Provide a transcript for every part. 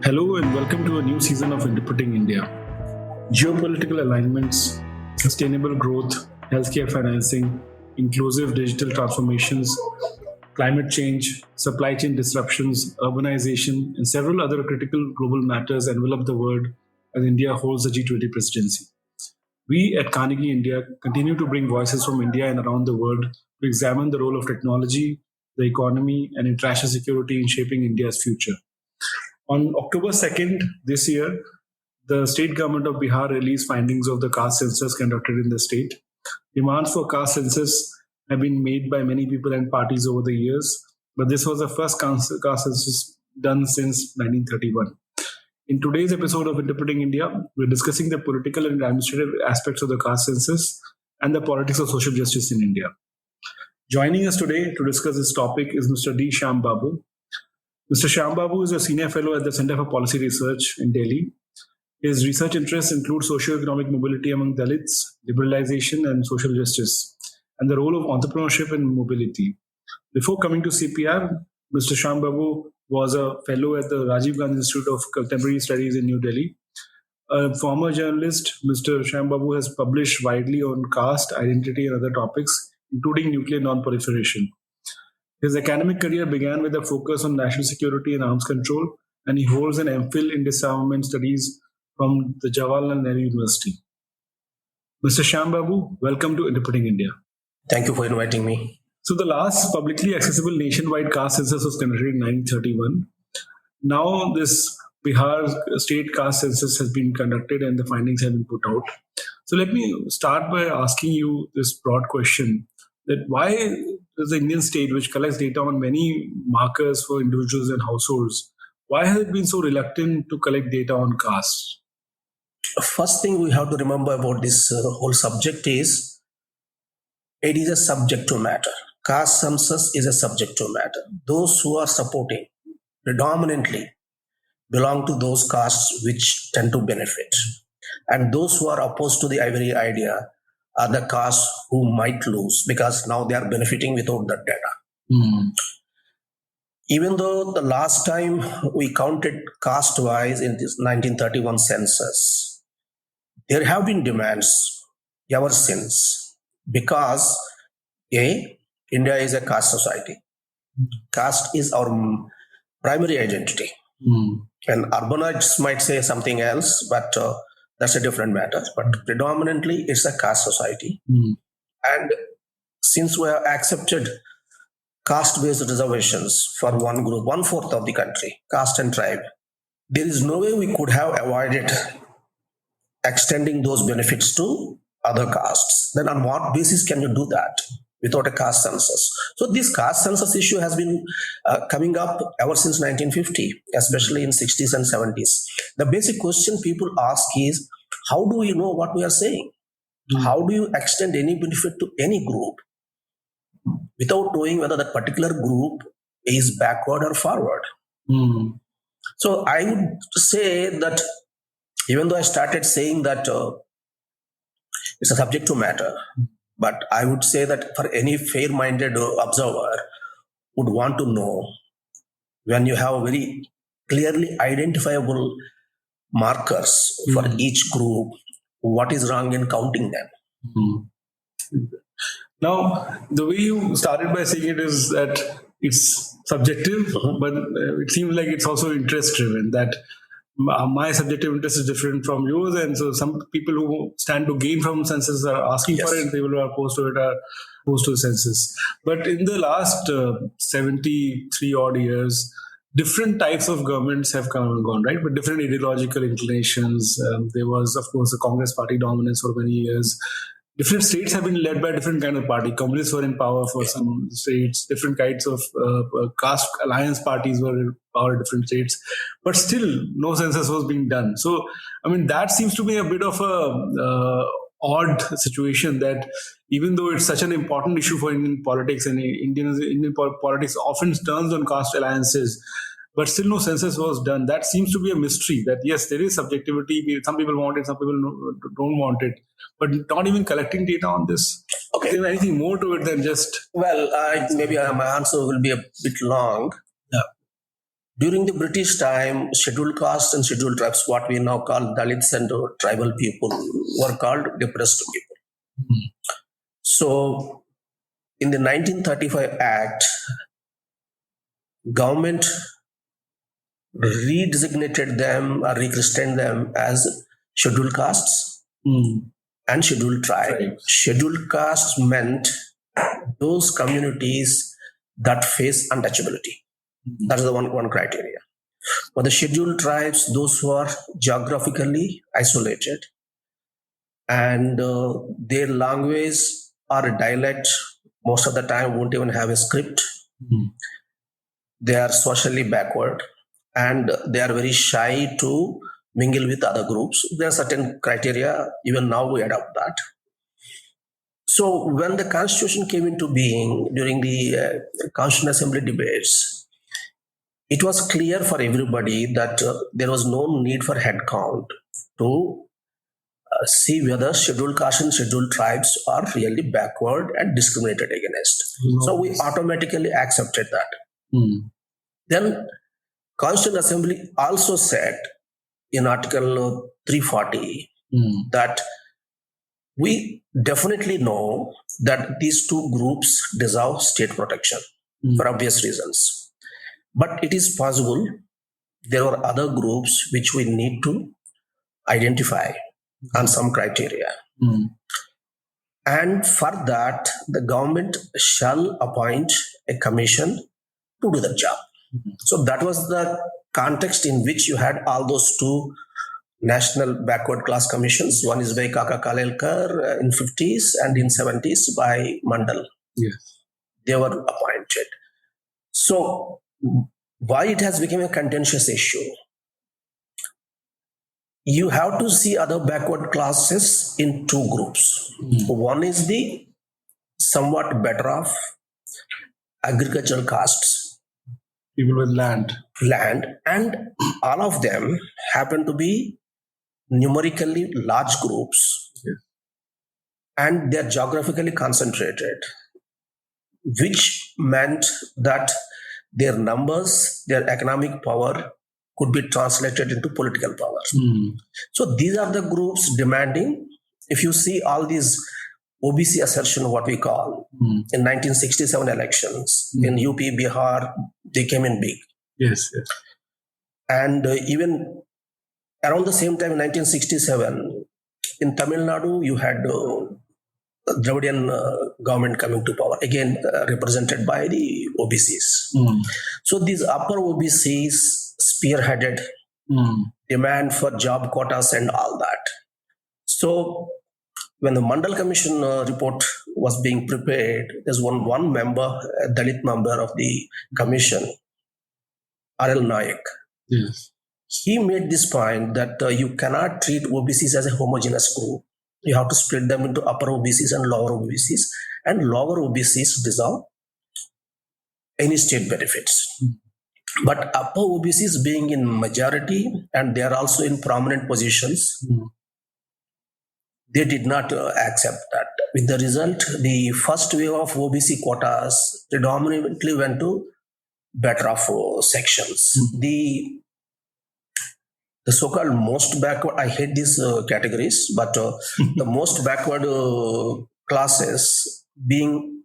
Hello and welcome to a new season of Interpreting India. Geopolitical alignments, sustainable growth, healthcare financing, inclusive digital transformations, climate change, supply chain disruptions, urbanization, and several other critical global matters envelop the world as India holds the G20 presidency. We at Carnegie India continue to bring voices from India and around the world to examine the role of technology, the economy, and international security in shaping India's future. On October 2nd this year, the state government of Bihar released findings of the caste census conducted in the state. Demands for caste census have been made by many people and parties over the years, but this was the first caste census done since 1931. In today's episode of Interpreting India, we're discussing the political and administrative aspects of the caste census and the politics of social justice in India. Joining us today to discuss this topic is Mr. D. Shyam Babu. Mr. Shyam Babu is a senior fellow at the Center for Policy Research in Delhi. His research interests include socioeconomic mobility among Dalits, liberalization and social justice, and the role of entrepreneurship in mobility. Before coming to CPR, Mr. Shyam Babu was a fellow at the Rajiv Gandhi Institute of Contemporary Studies in New Delhi. A former journalist, Mr. Shyam Babu has published widely on caste, identity, and other topics, including nuclear non-proliferation. His academic career began with a focus on national security and arms control, and he holds an MPhil in disarmament studies from the Jawaharlal Nehru University. Mr. Shyam Babu, welcome to Interpreting India. Thank you for inviting me. So the last publicly accessible nationwide caste census was conducted in 1931. Now this Bihar state caste census has been conducted and the findings have been put out. So let me start by asking you this broad question, that why does the Indian state, which collects data on many markers for individuals and households, why has it been so reluctant to collect data on caste? First thing we have to remember about this whole subject is, it is a subject to matter. Caste census is a subject to matter. Those who are supporting predominantly belong to those castes which tend to benefit. And those who are opposed to the very idea are the castes who might lose because now they are benefiting without that data. Even though the last time we counted caste-wise in this 1931 census, there have been demands ever since because India is a caste society. Caste is our primary identity. And urbanites might say something else, but that's a different matter. But predominantly, it's a caste society. And since we have accepted caste-based reservations for one group, 1/4 of the country, caste and tribe, there is no way we could have avoided extending those benefits to other castes. Then on what basis can you do that without a caste census? So this caste census issue has been coming up ever since 1950, especially in 60s and 70s. The basic question people ask is, how do we know what we are saying? How do you extend any benefit to any group without knowing whether that particular group is backward or forward? So I would say that even though I started saying that it's a subject to matter, but I would say that for any fair-minded observer would want to know, when you have very clearly identifiable markers for each group, what is wrong in counting them? Now, the way you started by saying it is that it's subjective, but it seems like it's also interest-driven, that my subjective interest is different from yours, and so some people who stand to gain from census are asking for it, and people who are opposed to it are opposed to the census. But in the last 73 odd years, different types of governments have come and gone, right? But different ideological inclinations. There was, of course, the Congress party dominance for many years. Different states have been led by different kind of party. Communists were in power for some states. Different kinds of caste alliance parties were in power in different states. But still, no census was being done. So, I mean, that seems to be a bit of a odd situation, that even though it's such an important issue for Indian politics, and Indian politics often turns on caste alliances, but still no census was done. That seems to be a mystery, that yes, there is subjectivity. Some people want it, some people don't want it. But not even collecting data on this. Okay. Is there anything more to it than just... Well, maybe my answer will be a bit long. Yeah. During the British time, scheduled castes and scheduled tribes, what we now call Dalits and tribal people, were called depressed people. So, in the 1935 Act, government redesignated them or rechristened them as scheduled castes and scheduled tribes. Tribes. Scheduled castes meant those communities that face untouchability. That is the one criteria. For the scheduled tribes, those who are geographically isolated and their language or a dialect most of the time won't even have a script. They are socially backward and they are very shy to mingle with other groups. There are certain criteria, even now we adopt that. So when the constitution came into being during the Constitutional Assembly debates, it was clear for everybody that there was no need for head count to see whether scheduled castes and scheduled tribes are really backward and discriminated against. So we automatically accepted that. Then Constitutional Assembly also said in Article 340 that we definitely know that these two groups deserve state protection for obvious reasons. But it is possible there are other groups which we need to identify on some criteria. And for that, the government shall appoint a commission to do the job. So that was the context in which you had all those two national backward class commissions. One is by Kaka Kalelkar in 50s and in 70s by Mandal. Yes. They were appointed. So why it has become a contentious issue? You have to see other backward classes in two groups. One is the somewhat better off agricultural castes. People with land. And all of them happen to be numerically large groups. Yes. And they're geographically concentrated, which meant that their numbers, their economic power could be translated into political power. So these are the groups demanding, if you see all these OBC assertion, what we call, in 1967 elections, in UP, Bihar, they came in big. Yes. And even around the same time, in 1967, in Tamil Nadu, you had Dravidian government coming to power, again represented by the OBCs. So these upper OBCs spearheaded demand for job quotas and all that. So when the Mandal Commission report was being prepared, there's one member, a Dalit member of the commission, R.L. Nayak. Yes. He made this point that you cannot treat OBCs as a homogeneous group. You have to split them into upper OBCs and lower OBCs, and lower OBCs deserve any state benefits. But upper OBCs being in majority and they are also in prominent positions, they did not accept that. With the result, the first wave of OBC quotas predominantly went to better off sections. The so-called most backward, I hate these categories, but the most backward classes being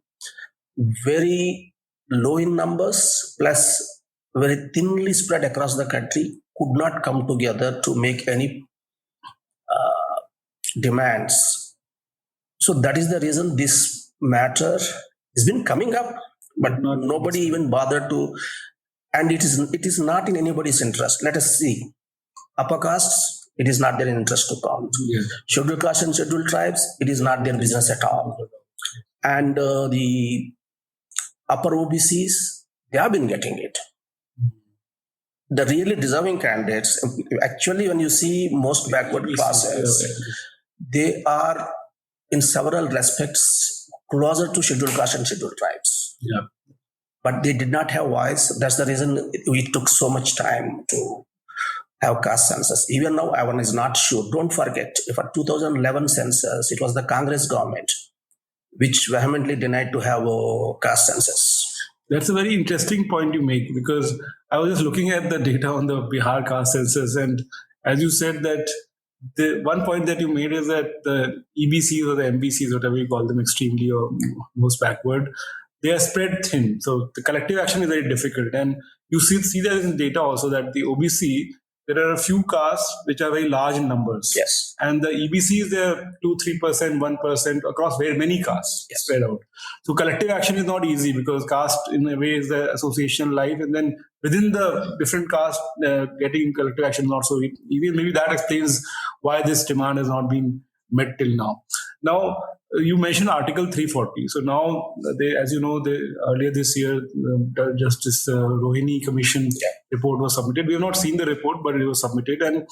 very low in numbers plus very thinly spread across the country could not come together to make any demands. So that is the reason this matter has been coming up, but nobody even bothered to, and it is not in anybody's interest. Let us see. Upper castes, it is not their interest to count. Yes. Scheduled castes and scheduled tribes, it is not their business at all. And the upper OBCs, they have been getting it. The really deserving candidates, actually when you see most backward classes, they are in several respects closer to scheduled castes and scheduled tribes. Yeah. But they did not have voice. That's the reason it took so much time to have caste census. Even now, one is not sure. Don't forget, for 2011 census, it was the Congress government which vehemently denied to have a caste census. That's a very interesting point you make, because I was just looking at the data on the Bihar caste census, and as you said that the one point that you made is that the EBCs or the MBCs, whatever you call them, extremely or most backward, they are spread thin. So the collective action is very difficult, and you see that in data also that the OBC, there are a few castes which are very large in numbers. Yes. And the EBCs, they're 2-3%, 1% across very many castes spread out. So collective action is not easy, because caste in a way is the association life, and then within the different caste, getting collective action is not so easy. Maybe that explains why this demand has not been met till now. Now, you mentioned Article 340. So now, as you know, earlier this year, the Justice Rohini Commission report was submitted. We have not seen the report, but it was submitted. And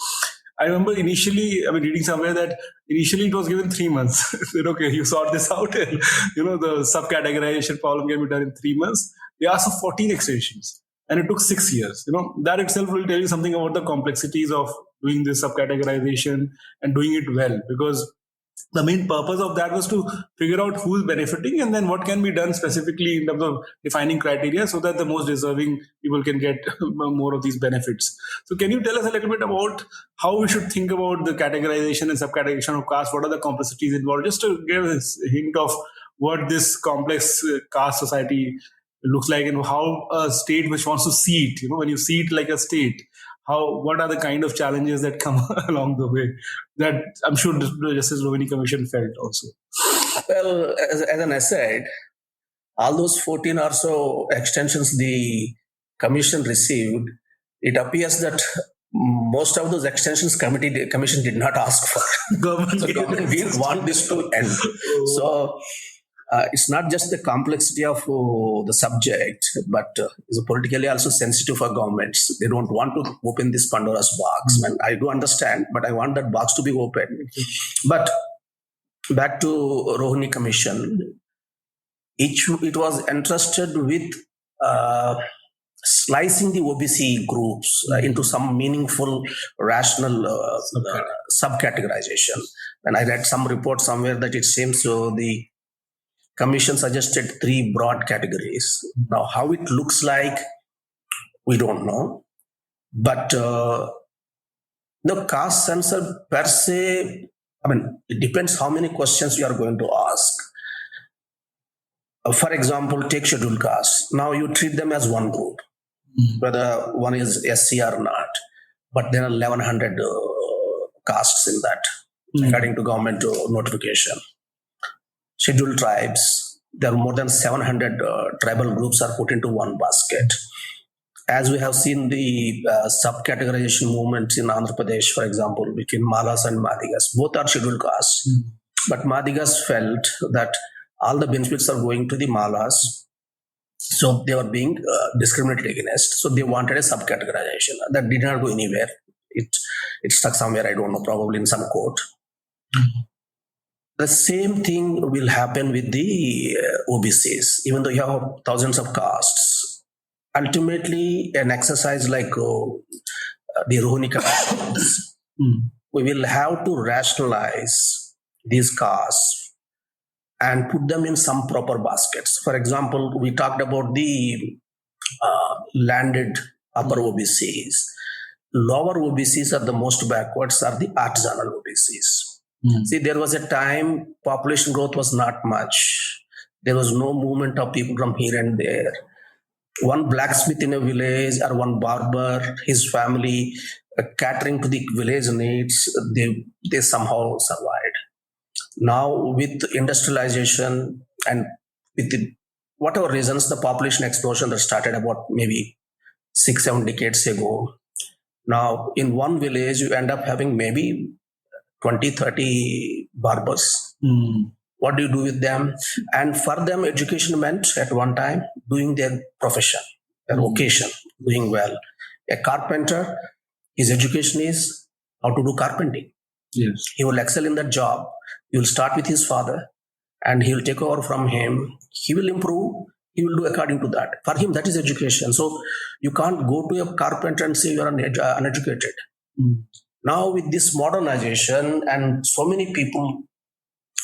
I remember initially, reading somewhere that initially it was given 3 months. Said, okay, you sort this out, and the sub-categorization problem can be done in 3 months. They asked for 14 extensions, and it took 6 years. That itself will tell you something about the complexities of doing this sub-categorization and doing it well, because the main purpose of that was to figure out who's benefiting, and then what can be done specifically in terms of defining criteria so that the most deserving people can get more of these benefits. So can you tell us a little bit about how we should think about the categorization and subcategorization of caste? What are the complexities involved? Just to give us a hint of what this complex caste society looks like, and how a state which wants to see it, when you see it like a state, what are the kind of challenges that come along the way that I'm sure the Justice Rohini Commission felt also? Well, as an aside, all those 14 or so extensions the commission received, it appears that most of those extensions commission did not ask for. Government didn't want this to end. So it's not just the complexity of the subject, but it's politically also sensitive for governments. They don't want to open this Pandora's box. And I do understand, but I want that box to be open. But back to Rohini Commission, it was entrusted with slicing the OBC groups into some meaningful, rational sub-categorization. And I read some report somewhere that it seems the Commission suggested 3 broad categories. Now, how it looks like, we don't know. But the caste census per se, it depends how many questions you are going to ask. For example, take scheduled caste. Now you treat them as one group, whether one is SC or not. But there are 1,100 castes in that, according to government notification. Scheduled tribes, there are more than 700 tribal groups are put into one basket. As we have seen the sub-categorization movements in Andhra Pradesh, for example, between Malas and Madigas, both are scheduled castes. But Madigas felt that all the benefits are going to the Malas, so they were being discriminated against. So they wanted a sub-categorization. That did not go anywhere. It stuck somewhere, I don't know, probably in some court. The same thing will happen with the OBCs. Even though you have thousands of castes, ultimately an exercise like the Rohini Commission, we will have to rationalize these castes and put them in some proper baskets. For example, we talked about the landed upper OBCs. Lower OBCs are the most backwards, are the artisanal OBCs. See, there was a time population growth was not much. There was no movement of people from here and there. One blacksmith in a village or one barber, his family catering to the village needs, they somehow survived. Now with industrialization and with whatever reasons, the population explosion that started about maybe 6-7 decades ago. Now in one village, you end up having maybe 20-30 barbers. What do you do with them? And for them, education meant at one time doing their profession, their vocation, doing well. A carpenter, his education is how to do carpenting. Yes. He will excel in that job. He will start with his father and he will take over from him. He will improve. He will do according to that. For him, that is education. So you can't go to a carpenter and say you are uneducated. Now with this modernization and so many people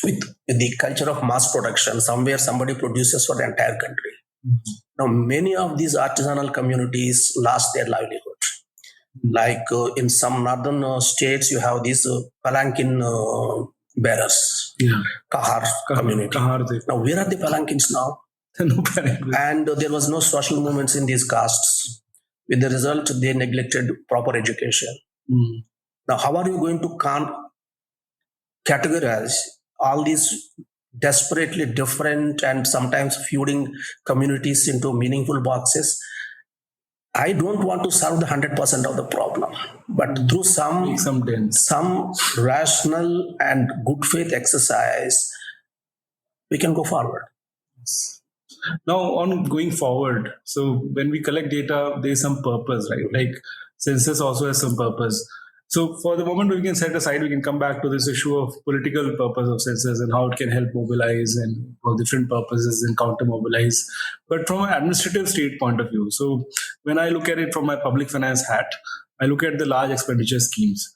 with the culture of mass production, somewhere somebody produces for the entire country. Now, many of these artisanal communities lost their livelihood. Like in some northern states, you have these palanquin bearers, Kahar community. Now, where are the palanquins now? No palanquins. And there was no social movements in these castes. With the result, they neglected proper education. Now, how are you going to categorize all these desperately different and sometimes feuding communities into meaningful boxes? I don't want to solve the 100% of the problem, but through some rational and good faith exercise, we can go forward. Now, on going forward, so when we collect data, there's some purpose, right? Like census also has some purpose. So for the moment, we can set aside, we can come back to this issue of political purpose of census and how it can help mobilize and for different purposes and counter mobilize. But from an administrative state point of view, so when I look at it from my public finance hat, I look at the large expenditure schemes,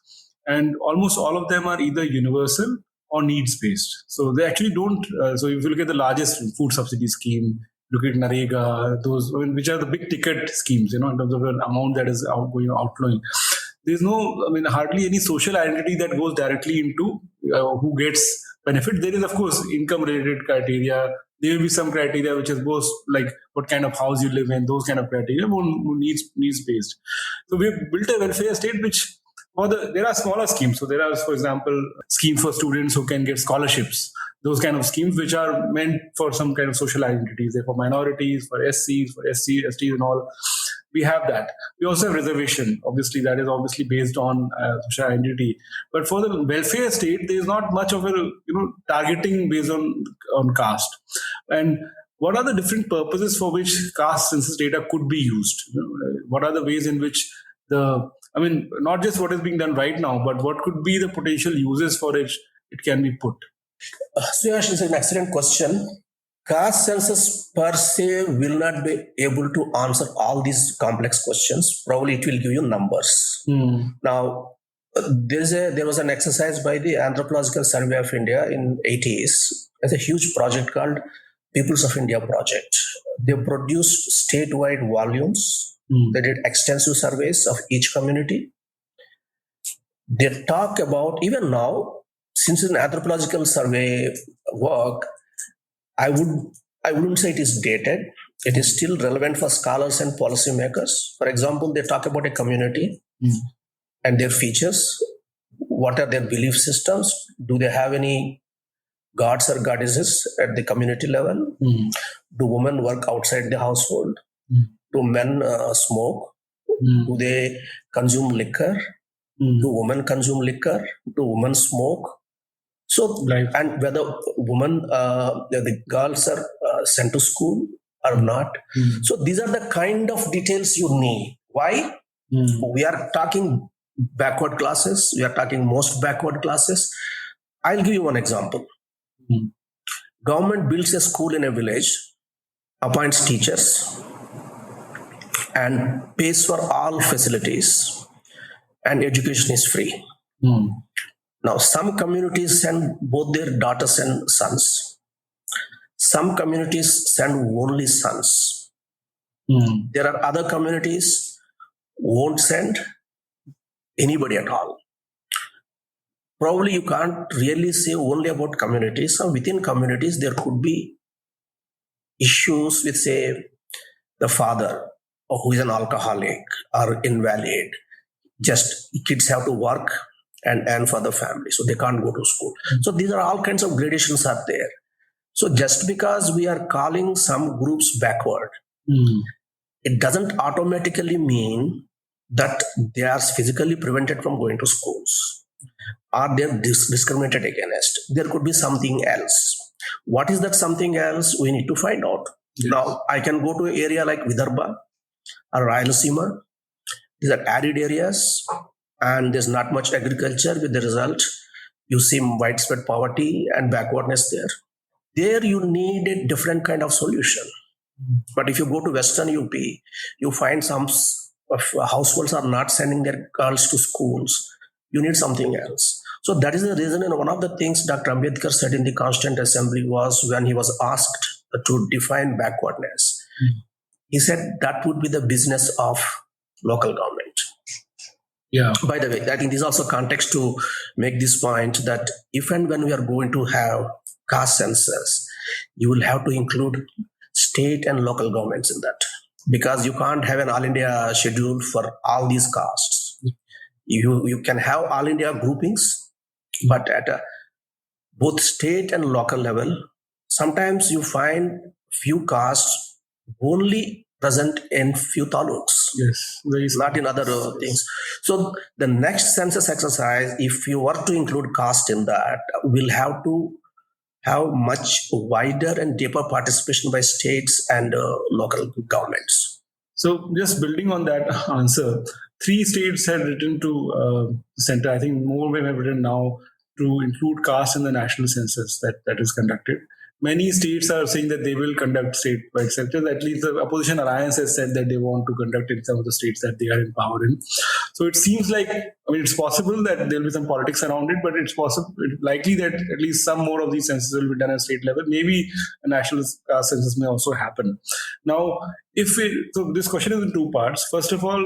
and almost all of them are either universal or needs based. So they actually don't. So if you look at the largest food subsidy scheme, look at Narega, those which are the big ticket schemes, in terms of the amount that is outflowing. There's no, hardly any social identity that goes directly into who gets benefit. There is, of course, income related criteria. There will be some criteria which is both like what kind of house you live in, those kind of criteria, more needs based. So we've built a welfare state which there are smaller schemes. So there are, for example, schemes for students who can get scholarships. Those kind of schemes which are meant for some kind of social identities. They're for minorities, for SCs, for STs and all. We have that. We also have reservation. Obviously, that is obviously based on social identity. But for the welfare state, there is not much of a targeting based on caste. And what are the different purposes for which caste census data could be used? What are the ways in which not just what is being done right now, but what could be the potential uses for it can be put? So, Yash, is an excellent question. Caste census per se will not be able to answer all these complex questions. Probably it will give you numbers. Now, there was an exercise by the Anthropological Survey of India in 80s. It's a huge project called Peoples of India Project. They produced statewide volumes. They did extensive surveys of each community. They talk about, even now, since it's an anthropological survey work, I wouldn't say it is dated. It is still relevant for scholars and policymakers. For example, they talk about a community and their features. What are their belief systems? Do they have any gods or goddesses at the community level? Do women work outside the household? Do men smoke? Do they consume liquor? Do women consume liquor? Do women smoke? So, and whether the girls are sent to school or not. So these are the kind of details you need. Why? We are talking backward classes. We are talking most backward classes. I'll give you one example. Government builds a school in a village, appoints teachers, and pays for all facilities, and education is free. Now, some communities send both their daughters and sons. Some communities send only sons. There are other communities who won't send anybody at all. Probably you can't really say only about communities. So within communities, there could be issues with, say, the father who is an alcoholic or invalid. Just kids have to work and earn for the family, so they can't go to school. So these are all kinds of gradations are there. So just because we are calling some groups backward, it doesn't automatically mean that they are physically prevented from going to schools or they're discriminated against. There could be something else. What is that something else? We need to find out. Yes. Now, I can go to an area like Vidarbha or Rayalaseema. These are arid areas and there's not much agriculture. With the result, you see widespread poverty and backwardness there. There you need a different kind of solution. But if you go to Western UP, you find some households are not sending their girls to schools. You need something else. So that is the reason, and one of the things Dr. Ambedkar said in the Constituent Assembly was when he was asked to define backwardness. He said that would be the business of local government. Yeah. By the way, I think this is also context to make this point that if and when we are going to have caste census, you will have to include state and local governments in that, because you can't have an all India schedule for all these castes. You can have all India groupings, but at both state and local level, sometimes you find few castes only present in few taluks. Yes. Not in other things. So the next census exercise, if you were to include caste in that, will have to have much wider and deeper participation by states and local governments. So just building on that answer, 3 states had written to center. I think more women have written now to include caste in the national census that is conducted. Many states are saying that they will conduct state-wide census. At least the opposition alliance has said that they want to conduct in some of the states that they are in power in. So it seems like, it's possible that there will be some politics around it, but it's likely that at least some more of these censuses will be done at state level. Maybe a national census may also happen. Now, so this question is in 2 parts. First of all,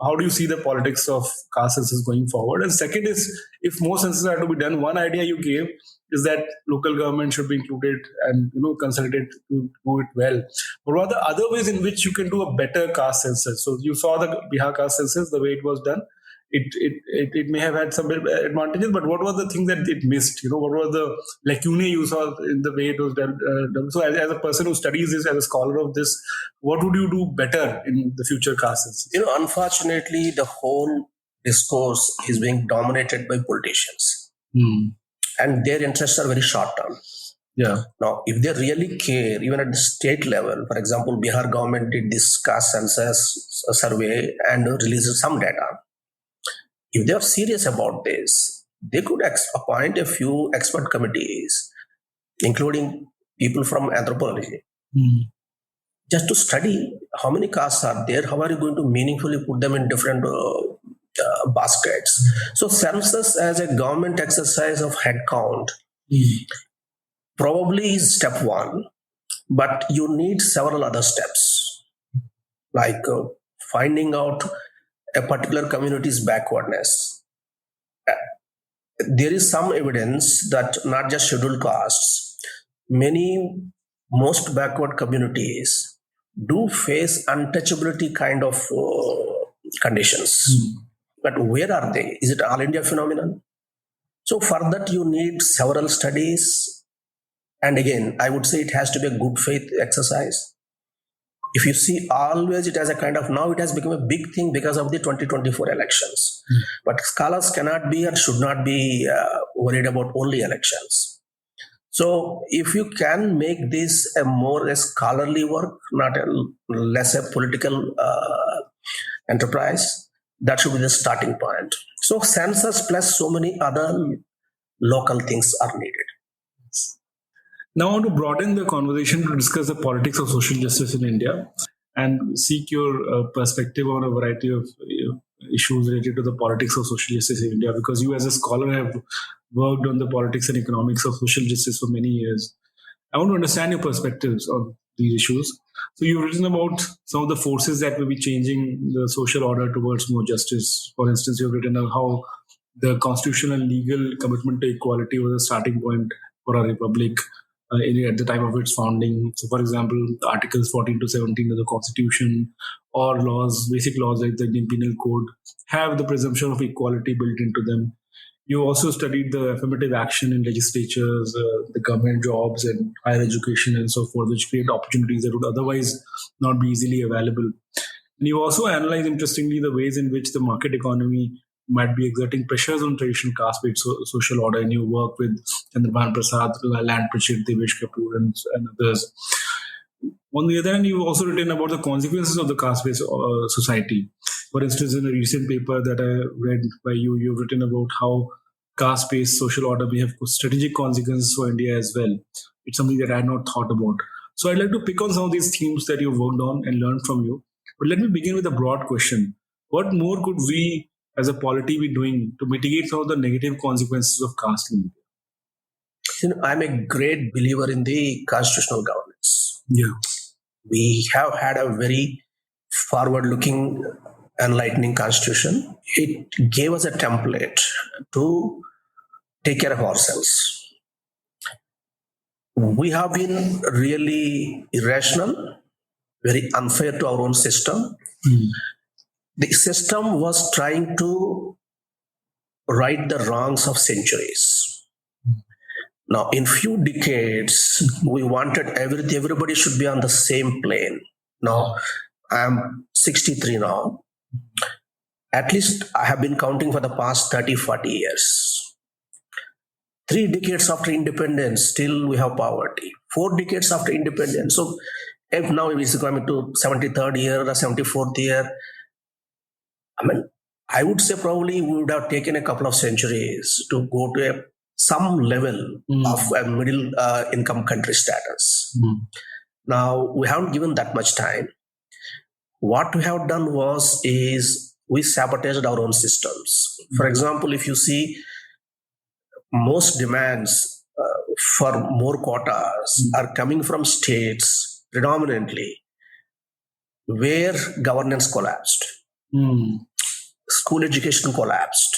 how do you see the politics of caste census going forward? And second is, if more censuses are to be done, one idea you gave is that local government should be included and consulted to do it well. But what are the other ways in which you can do a better caste census? So you saw the Bihar caste census, the way it was done. It may have had some advantages, but what were the things that it missed? What were the lacunae you saw in the way it was done? So as a person who studies this, as a scholar of this, what would you do better in the future caste census? Unfortunately, the whole discourse is being dominated by politicians. And their interests are very short term. Yeah. Now, if they really care, even at the state level, for example, Bihar government did this caste census survey and released some data. If they are serious about this, they could appoint a few expert committees, including people from anthropology, just to study how many castes are there, how are you going to meaningfully put them in different baskets. So census as a government exercise of head count probably is step 1, but you need several other steps, like finding out a particular community's backwardness. There is some evidence that not just scheduled castes, most backward communities do face untouchability kind of conditions. But where are they? Is it all India phenomenon? So for that you need several studies. And again, I would say it has to be a good faith exercise. If you see, always it has a kind of, now it has become a big thing because of the 2024 elections. But scholars cannot be and should not be worried about only elections. So if you can make this a more a scholarly work, not a less a political enterprise, that should be the starting point. So census plus so many other local things are needed. Now, I want to broaden the conversation to discuss the politics of social justice in India and seek your perspective on a variety of issues related to the politics of social justice in India, because you as a scholar have worked on the politics and economics of social justice for many years. I want to understand your perspectives on these issues. So you've written about some of the forces that will be changing the social order towards more justice. For instance, you've written on how the constitutional and legal commitment to equality was a starting point for our republic at the time of its founding. So, for example, Articles 14 to 17 of the Constitution or basic laws like the Indian Penal Code have the presumption of equality built into them. You also studied the affirmative action in legislatures, the government jobs and higher education and so forth, which create opportunities that would otherwise not be easily available. And you also analyze, interestingly, the ways in which the market economy might be exerting pressures on traditional caste-based social order, and you work with Chandrabhan Prasad, Land Pritchett, Devesh Kapoor, and others. On the other hand, you've also written about the consequences of the caste-based society. For instance, in a recent paper that I read by you, you've written about how caste-based social order may have strategic consequences for India as well. It's something that I had not thought about. So I'd like to pick on some of these themes that you've worked on and learned from you. But let me begin with a broad question. What more could we as a polity be doing to mitigate some of the negative consequences of caste in India? I'm a great believer in the constitutional governance. Yeah. We have had a very forward-looking, enlightening constitution. It gave us a template to take care of ourselves. We have been really irrational, very unfair to our own system. The system was trying to right the wrongs of centuries. Now, in few decades, we wanted everybody should be on the same plane. Now, I'm 63 now. At least I have been counting for the past 30, 40 years. 3 decades after independence, still we have poverty. 4 decades after independence. So if now it is coming to 73rd year or 74th year, I mean, I would say probably we would have taken a couple of centuries to go to some level of a middle income country status. Now, we haven't given that much time. What we have done is we sabotaged our own systems. For example, if you see most demands for more quotas are coming from states predominantly where governance collapsed, school education collapsed,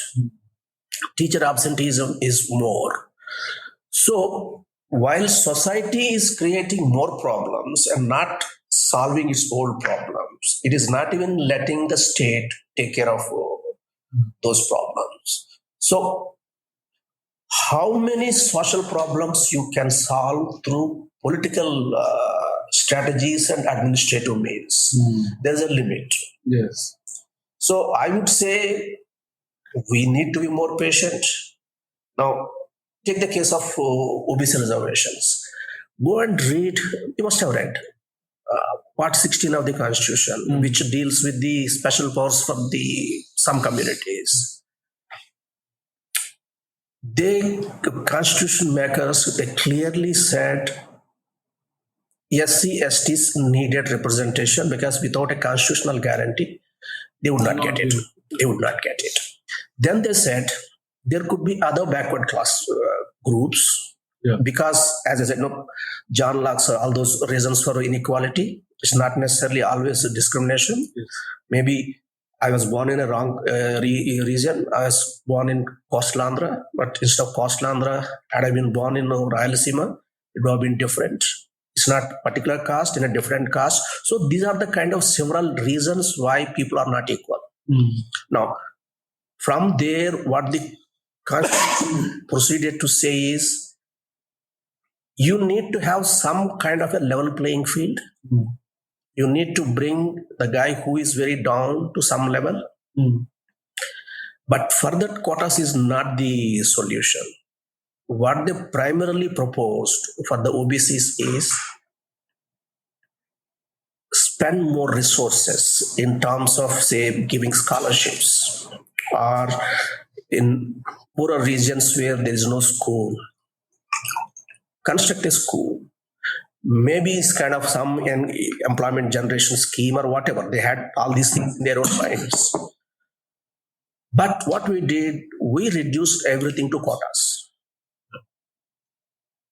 teacher absenteeism is more. So while society is creating more problems and not solving its old problems, it is not even letting the state take care of those problems. So how many social problems you can solve through political strategies and administrative means? There's a limit. Yes. So I would say we need to be more patient. Now, take the case of OBC reservations. Go and read, you must have read Part 16 of the Constitution, which deals with the special powers for some communities. Constitution makers, they clearly said SC, STs needed representation because without a constitutional guarantee, they would not get it. They would not get it. Then they said there could be other backward class groups because, as I said, no, John Locke's all those reasons for inequality. It's not necessarily always a discrimination. Yes. Maybe I was born in a wrong region. I was born in Coastal Andhra, but instead of Coastal Andhra, had I been born in Rayalaseema, it would have been different. It's not particular caste in a different caste. So these are the kind of several reasons why people are not equal. Now, from there, what the Constitution proceeded to say is, you need to have some kind of a level playing field. You need to bring the guy who is very down to some level. But further quotas is not the solution. What they primarily proposed for the OBCs is spend more resources in terms of, say, giving scholarships, or in poorer regions where there is no school, construct a school. Maybe it's kind of some employment generation scheme or whatever. They had all these things in their own minds. But what we did, we reduced everything to quotas.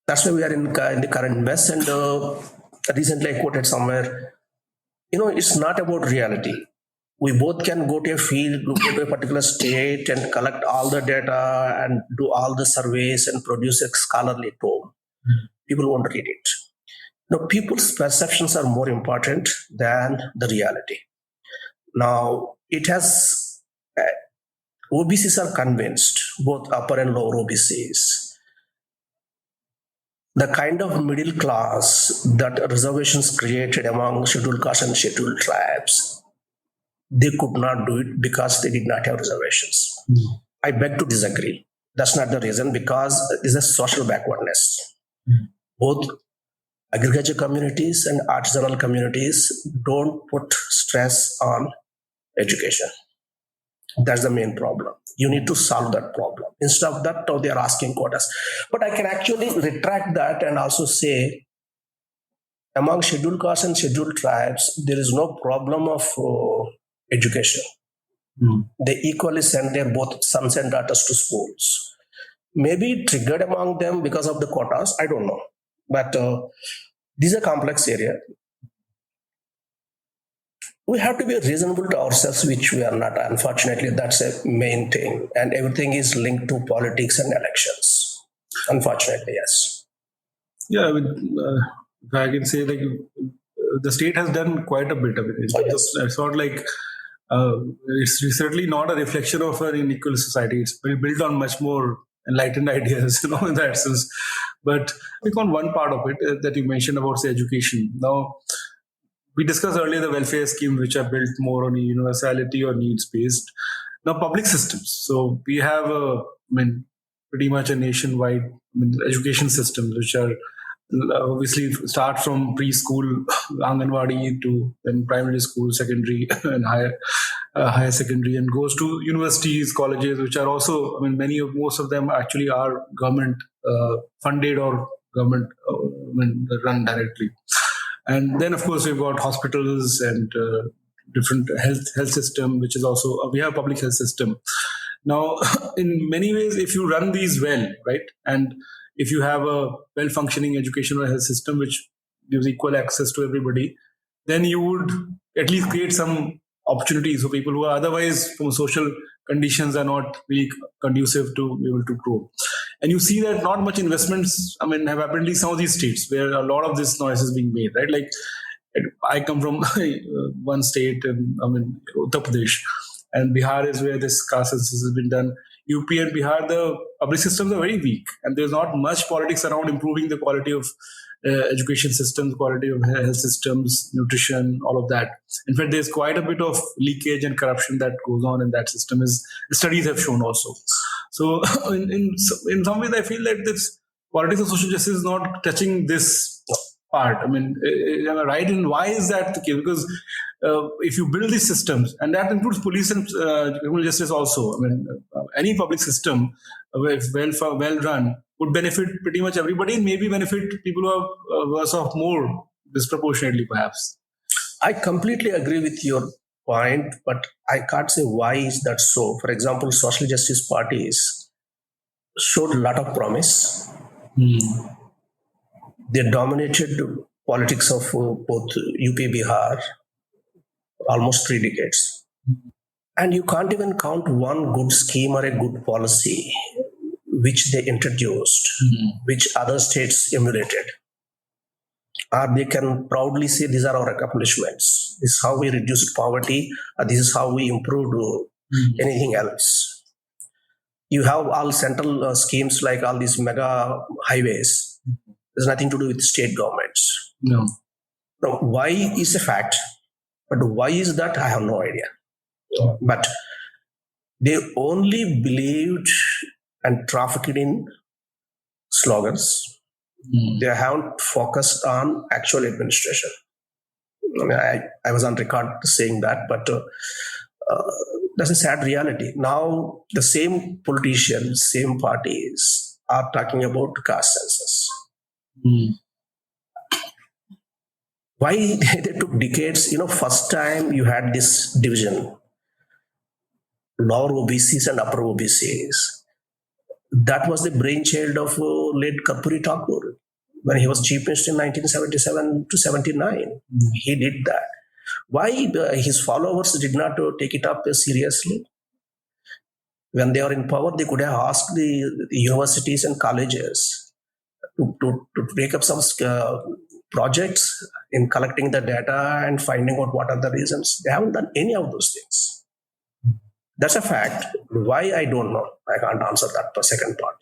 That's why we are in the current mess. And recently I quoted somewhere, it's not about reality. We both can go to a field, go to a particular state and collect all the data and do all the surveys and produce a scholarly tome. People won't read it. Now, people's perceptions are more important than the reality. Now, it has, OBCs are convinced, both upper and lower OBCs, the kind of middle class that reservations created among scheduled castes and scheduled tribes, they could not do it because they did not have reservations. I beg to disagree. That's not the reason, because it's a social backwardness. Both agriculture communities and artisanal communities don't put stress on education. That's the main problem. You need to solve that problem. Instead of that, they are asking quotas. But I can actually retract that and also say, among scheduled castes and scheduled tribes, there is no problem of education. They equally send their both sons and daughters to schools. Maybe it triggered among them because of the quotas, I don't know. But this is a complex area. We have to be reasonable to ourselves, which we are not. Unfortunately, that's a main thing. And everything is linked to politics and elections. Unfortunately, yes. Yeah, I mean, if I can say, like, the state has done quite a bit of it. Oh, yes. It's not like it's certainly not a reflection of an unequal society. It's built on much more enlightened ideas, in that sense. But I think on one part of it that you mentioned about, say, education. Now, we discussed earlier the welfare schemes, which are built more on universality or needs based. Now, public systems. So we have pretty much a nationwide education systems, which are obviously start from preschool, Anganwadi, to then primary school, secondary, and higher secondary, and goes to universities, colleges, which are also, most of them actually are government funded or government run directly. And then, of course, we've got hospitals and different health system, which is also, we have a public health system. Now, in many ways, if you run these well, right, and if you have a well-functioning educational health system which gives equal access to everybody, then you would at least create some opportunities for people who are otherwise, from social conditions, are not really conducive to be able to grow. And you see that not much investments, have happened in some of these states where a lot of this noise is being made, right? Like, I come from one state, Uttar Pradesh, and Bihar is where this caste census has been done. UP and Bihar, the public systems are very weak, and there's not much politics around improving the quality of education systems, quality of health systems, nutrition, all of that. In fact, there's quite a bit of leakage and corruption that goes on in that system, as studies have shown also. So, in some ways, I feel that this politics of social justice is not touching this part. Am I right? And why is that the case? Because if you build these systems, and that includes police and criminal justice also, any public system, if well run, would benefit pretty much everybody, and maybe benefit people who are worse off more disproportionately, perhaps. I completely agree with your point, but I can't say why is that so. For example, social justice parties showed a lot of promise. They dominated politics of both UP, Bihar, almost 3 decades. And you can't even count one good scheme or a good policy which they introduced, which other states emulated. Or they can proudly say these are our accomplishments. This is how we reduced poverty, or this is how we improved anything else. You have all central schemes like all these mega highways. There's nothing to do with state governments. No. Now, why is a fact, but why is that? I have no idea. But they only believed and trafficked in slogans. They haven't focused on actual administration. I was on record saying that, but that's a sad reality. Now, the same politicians, same parties are talking about caste census. Why they took decades? First time you had this division, lower OBCs and upper OBCs. That was the brainchild of late Karpuri Thakur when he was chief minister in 1977 to 79. He did that. Why his followers did not take it up seriously? When they were in power, they could have asked the universities and colleges to take up some projects in collecting the data and finding out what are the reasons. They haven't done any of those things. That's a fact. Why, I don't know. I can't answer that the second part.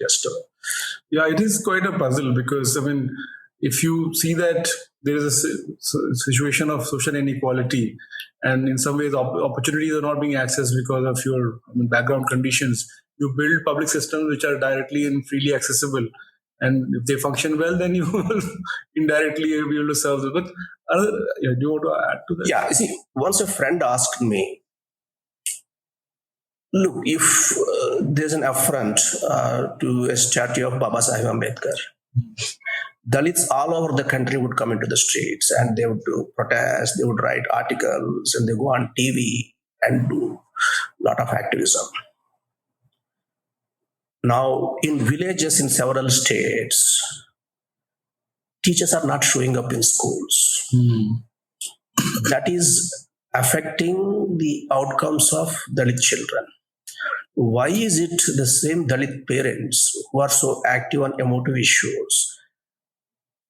Yeah, it is quite a puzzle because, if you see that there is a situation of social inequality, and in some ways opportunities are not being accessed because of your background conditions, you build public systems which are directly and freely accessible. And if they function well, then you will indirectly be able to serve them. But do you want to add to that? Yeah, see, once a friend asked me, look, if there's an affront to a statue of Baba Sahib Ambedkar, Dalits all over the country would come into the streets and they would protest, they would write articles, and they go on TV and do a lot of activism. Now, in villages in several states, teachers are not showing up in schools. That is affecting the outcomes of Dalit children. Why is it the same Dalit parents who are so active on emotive issues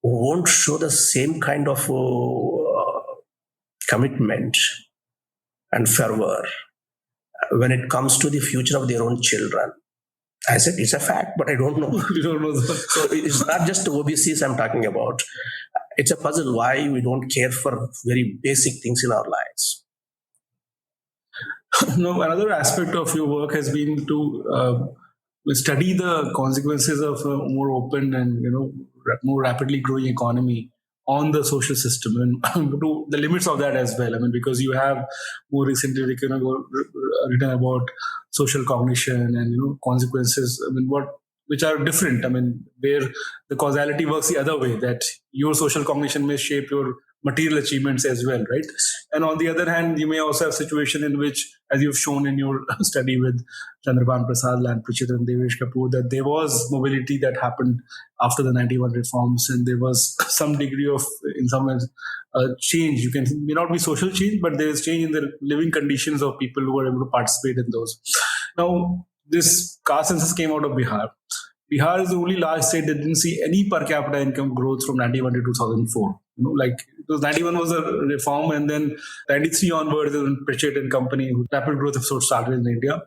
won't show the same kind of commitment and fervor when it comes to the future of their own children? I said it's a fact, but I don't know. You don't know. So it's not just OBCs I'm talking about. It's a puzzle why we don't care for very basic things in our lives. No, another aspect of your work has been to study the consequences of a more open and more rapidly growing economy on the social system, and to the limits of that as well. I mean, because you have more recently written about social cognition and consequences. I mean, which are different. I mean, where the causality works the other way, that your social cognition may shape your material achievements as well, right? And on the other hand, you may also have a situation in which, as you've shown in your study with Chandrabhan Prasad, Lan Prichit, and Devesh Kapoor, that there was mobility that happened after the 91 reforms, and there was some degree of, in some ways, change. You may not be social change, but there is change in the living conditions of people who are able to participate in those. Now, this caste census came out of Bihar. Bihar is the only large state that didn't see any per capita income growth from 91 to 2004. Like it was 91 was a reform, and then 93 onwards, when Pritchett and company, rapid growth of sorts started in India,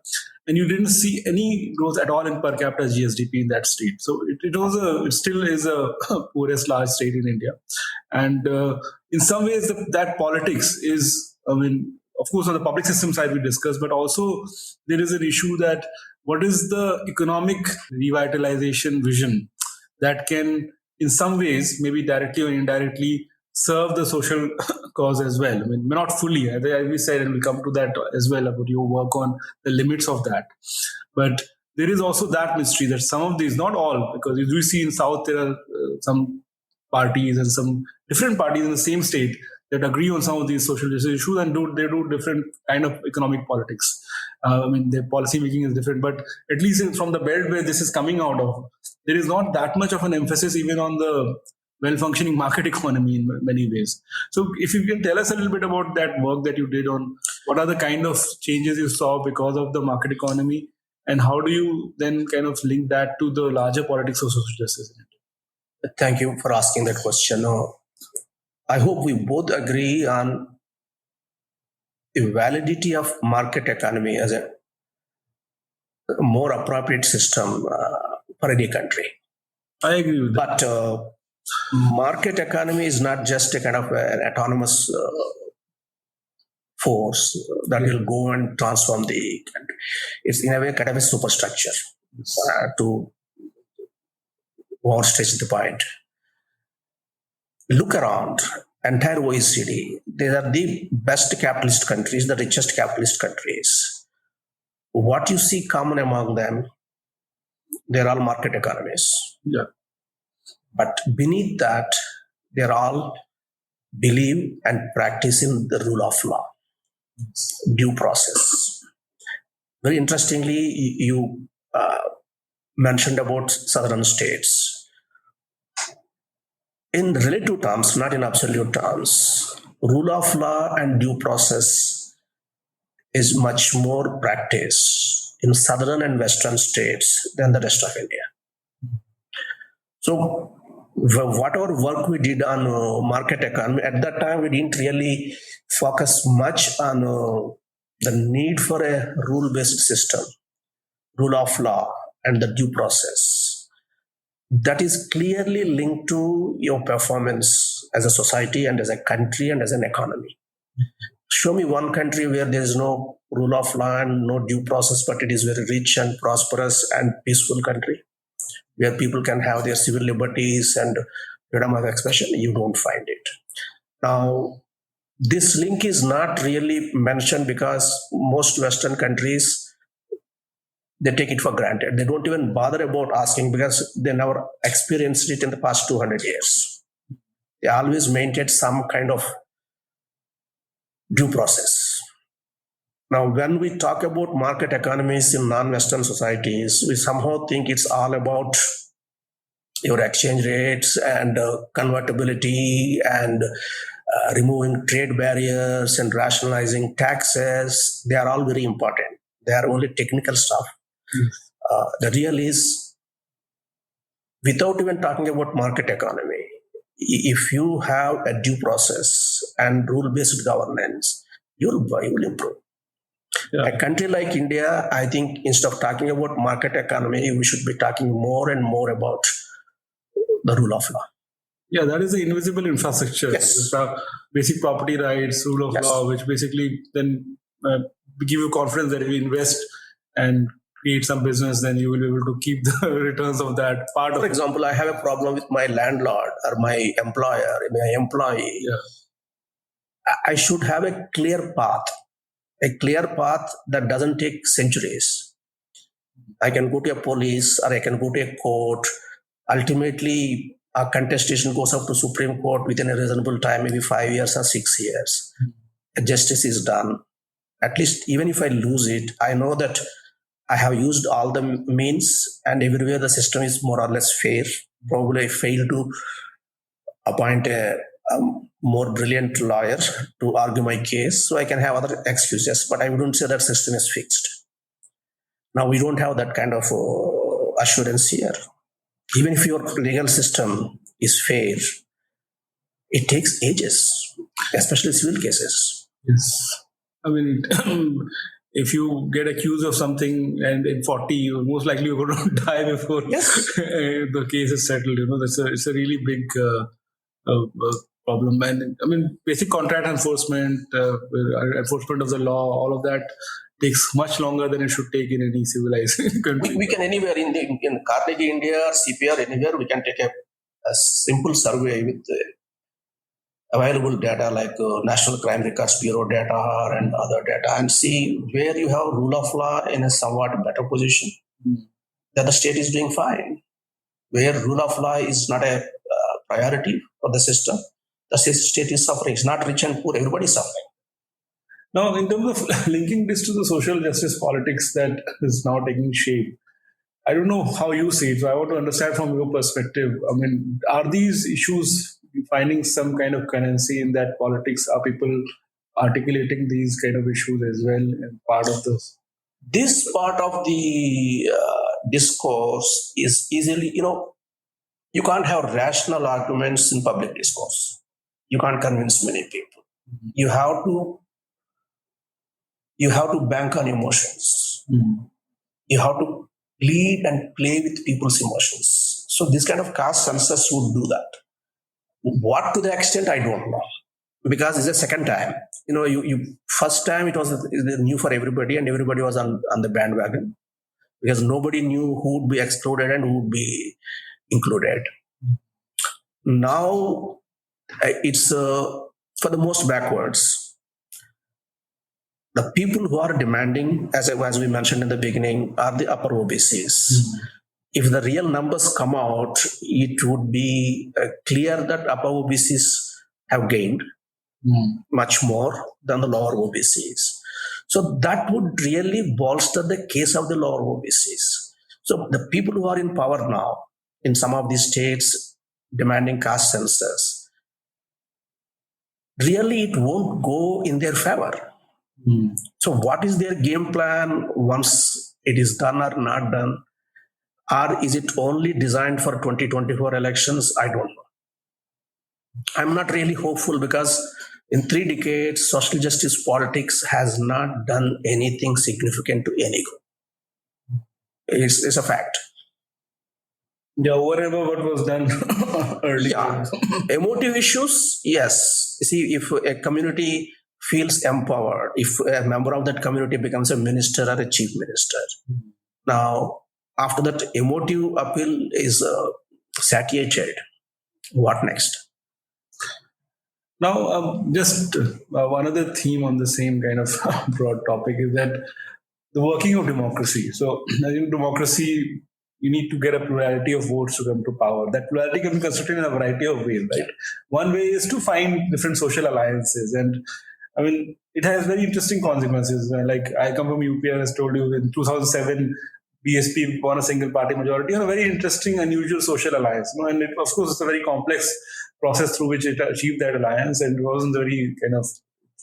and you didn't see any growth at all in per capita GSDP in that state. So it still is a poorest large state in India, and in some ways that politics is, I mean, of course, on the public system side we discussed, but also there is an issue that what is the economic revitalization vision that can, in some ways, maybe directly or indirectly, serve the social cause as well. I mean, not fully, as we said, and we'll come to that as well about your work on the limits of that. But there is also that mystery that some of these, not all, because as we see in South, there are some parties and some different parties in the same state that agree on some of these social justice issues, and they do different kind of economic politics. I mean, their policy making is different, but at least from the belt where this is coming out of, there is not that much of an emphasis even on the well-functioning market economy in many ways. So if you can tell us a little bit about that work that you did on what are the kind of changes you saw because of the market economy, and how do you then kind of link that to the larger politics of social justice in it? Thank you for asking that question. I hope we both agree on the validity of market economy as a more appropriate system for any country. I agree with that. But market economy is not just a kind of an autonomous force that will go and transform the country. It's in a way kind of a superstructure to overstretch the point. Look around, entire OECD, they are the best capitalist countries, the richest capitalist countries. What you see common among them, they're all market economies. Yeah. But beneath that, they're all believe and practice in the rule of law, due process. Very interestingly, you mentioned about southern states. In relative terms, not in absolute terms, rule of law and due process is much more practiced in southern and western states than the rest of India. So whatever work we did on market economy, at that time we didn't really focus much on the need for a rule-based system, rule of law and the due process. That is clearly linked to your performance as a society and as a country and as an economy. Show me one country where there is no rule of law and no due process, but it is very rich and prosperous and peaceful country where people can have their civil liberties and freedom of expression. You don't find it. Now, this link is not really mentioned because most Western countries, they take it for granted. They don't even bother about asking because they never experienced it in the past 200 years. They always maintained some kind of due process. Now, when we talk about market economies in non-Western societies, we somehow think it's all about your exchange rates and convertibility and removing trade barriers and rationalizing taxes, they are all very important. They are only technical stuff. The real is, without even talking about market economy, if you have a due process and rule-based governance, you will improve. Yeah. A country like India, I think instead of talking about market economy, we should be talking more and more about the rule of law. Yeah, that is the invisible infrastructure. Yes. Basic property rights, rule of Yes. law, which basically then give you confidence that if you invest and create some business, then you will be able to keep the returns of that part. For example, I have a problem with my landlord or my employer, my employee. Yeah. I should have a clear path that doesn't take centuries. I can go to a police or I can go to a court. Ultimately, a contestation goes up to Supreme Court within a reasonable time, maybe 5 years or 6 years. Justice is done. At least, even if I lose it, I know that I have used all the means, and everywhere the system is more or less fair. Probably I failed to appoint a more brilliant lawyer to argue my case, so I can have other excuses, but I wouldn't say that system is fixed. Now, we don't have that kind of assurance here. Even if your legal system is fair, it takes ages, especially civil cases. Yes. I mean, if you get accused of something and in 40, you most likely you're going to die before the case is settled. It's a really big problem. And I mean, basic contract enforcement, enforcement of the law, all of that takes much longer than it should take in any civilized country. We can anywhere in Carnegie India, CPR, anywhere, we can take a simple survey with available data like National Crime Records Bureau data and other data and see where you have rule of law in a somewhat better position. That the state is doing fine. Where rule of law is not a priority for the system, the state is suffering. It's not rich and poor, everybody is suffering. Now, in terms of linking this to the social justice politics that is now taking shape, I don't know how you see it. So I want to understand from your perspective. I mean, are these issues finding some kind of currency in that politics? Are people articulating these kind of issues as well and part of this? This part of the discourse is easily, you can't have rational arguments in public discourse. You can't convince many people. Mm-hmm. You have to bank on emotions. Mm-hmm. You have to plead and play with people's emotions. So this kind of caste census would do that. What to the extent, I don't know. Because it's the second time. You first time it was new for everybody and everybody was on the bandwagon. Because nobody knew who would be excluded and who would be included. Now, it's for the most backwards. The people who are demanding, as we mentioned in the beginning, are the upper OBCs. Mm-hmm. If the real numbers come out, it would be clear that upper OBCs have gained much more than the lower OBCs. So that would really bolster the case of the lower OBCs. So the people who are in power now, in some of these states demanding caste census, really it won't go in their favor. So what is their game plan once it is done or not done? Or is it only designed for 2024 elections? I don't know. I'm not really hopeful because in 3 decades, social justice politics has not done anything significant to any group. It's a fact. Yeah, whatever what was done earlier. Yeah. Emotive issues, yes. See, if a community feels empowered, if a member of that community becomes a minister or a chief minister, now after that emotive appeal is satiated, what next? Now, just one other theme on the same kind of broad topic is that the working of democracy. So, in democracy, you need to get a plurality of votes to come to power. That plurality can be constructed in a variety of ways, right? One way is to find different social alliances. And I mean, it has very interesting consequences. Like I come from UP, as I told you, in 2007, BSP won a single party majority on a very interesting, unusual social alliance. And of course, it's a very complex process through which it achieved that alliance, and it wasn't very kind of,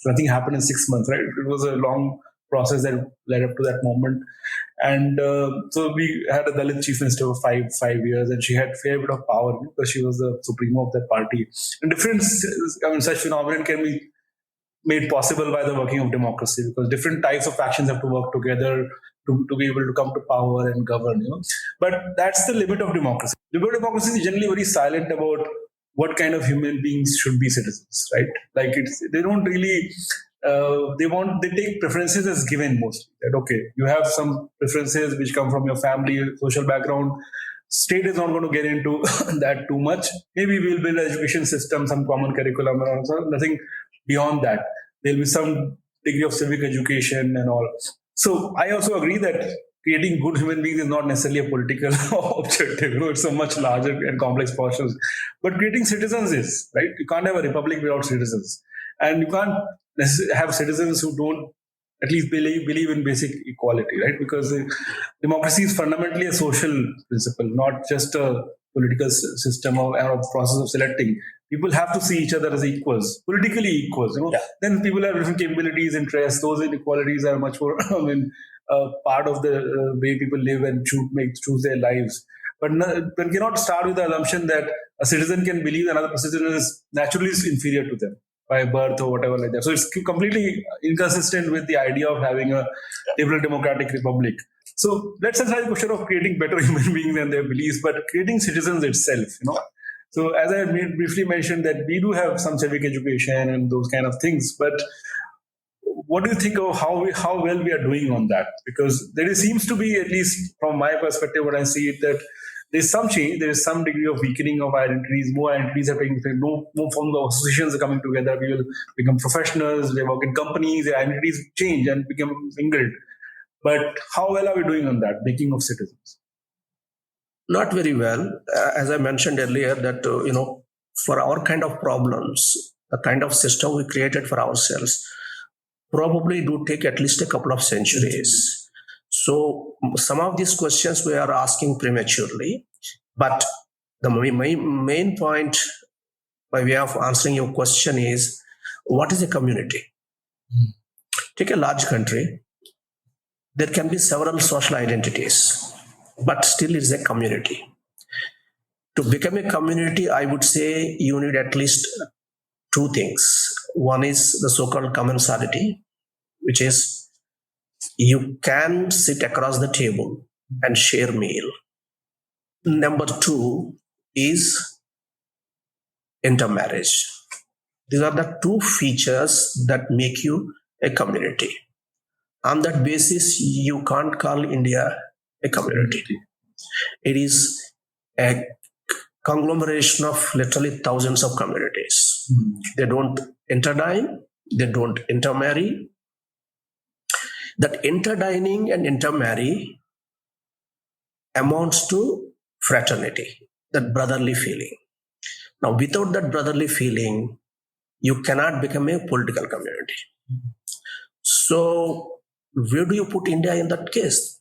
nothing happened in 6 months, right? It was a long process that led up to that moment. And so we had a Dalit chief minister for five years, and she had a fair bit of power because she was the supremo of that party. And different, such phenomenon can be made possible by the working of democracy, because different types of factions have to work together to be able to come to power and govern. But that's the limit of democracy. Liberal democracy is generally very silent about what kind of human beings should be citizens, right? Like they don't really they take preferences as given mostly. That okay, you have some preferences which come from your family, social background. State is not going to get into that too much. Maybe we'll build an education system, some common curriculum, and also nothing beyond that. There'll be some degree of civic education and all. So I also agree that creating good human beings is not necessarily a political objective. It's a much larger and complex process. But creating citizens is, right? You can't have a republic without citizens. And you can't have citizens who don't at least believe in basic equality, right? Because democracy is fundamentally a social principle, not just a political system or a process of selecting. People have to see each other as equals, politically equals. Yeah. Then people have different capabilities, interests. Those inequalities are much more, part of the way people live and choose their lives. But one cannot start with the assumption that a citizen can believe another citizen is naturally inferior to them by birth or whatever like that. So it's completely inconsistent with the idea of having a liberal democratic republic. So let's aside the question of creating better human beings and their beliefs, but creating citizens itself. So as I briefly mentioned, that we do have some civic education and those kind of things, but what do you think of how well we are doing on that? Because there seems to be, at least from my perspective, what I see it, that there's some change, there is some degree of weakening of identities. More identities are taking place, more forms of associations are coming together. We will become professionals, they work in companies, their identities change and become mingled. But how well are we doing on that, making of citizens? Not very well. As I mentioned earlier, that, for our kind of problems, the kind of system we created for ourselves, probably it would take at least a couple of centuries. So some of these questions we are asking prematurely, but the main point by way of answering your question is, what is a community? Take a large country. There can be several social identities, but still it's a community. To become a community, I would say you need at least two things. One is the so-called commensality, which is you can sit across the table and share meal. Number two is intermarriage. These are the two features that make you a community. On that basis, you can't call India a community. It is a conglomeration of literally thousands of communities. They don't interdine, they don't intermarry. That interdining and intermarry amounts to fraternity, that brotherly feeling. Now, without that brotherly feeling, you cannot become a political community. So, where do you put India in that case?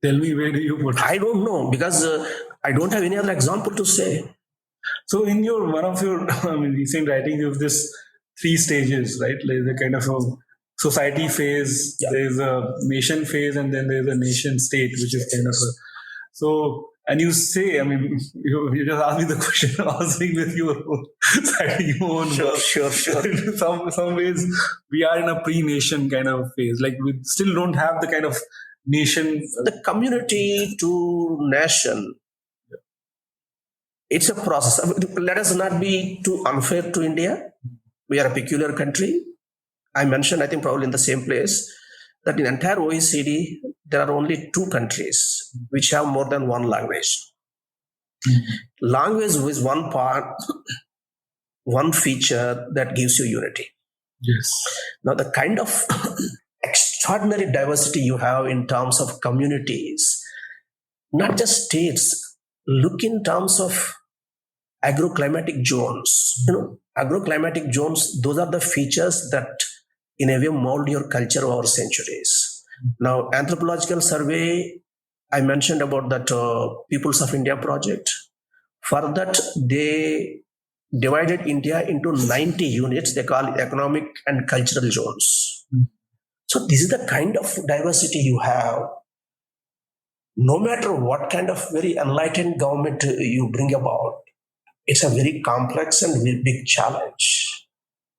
Tell me, where do you put it? I don't know, because I don't have any other example to say. So in one of your recent writings, you have this 3 stages, right? There's a kind of a society phase, there's a nation phase, and then there's a nation state, which is kind of a... So, and you say, you just asked me the question, answering with your own Sure. In some ways, we are in a pre-nation kind of phase. Like, we still don't have the kind of nation. The community to nation, it's a process. Let us not be too unfair to India. We are a peculiar country. I mentioned, I think probably in the same place, that in entire OECD, there are only 2 countries which have more than one language. Language is one part, one feature that gives you unity. Yes. Now, the kind of extraordinary diversity you have in terms of communities, not just states, look in terms of agroclimatic zones. Agroclimatic zones, those are the features that in a way mold your culture over centuries. Now, anthropological survey, I mentioned about that Peoples of India project. For that, they divided India into 90 units. They call it economic and cultural zones. So this is the kind of diversity you have. No matter what kind of very enlightened government you bring about, it's a very complex and very big challenge.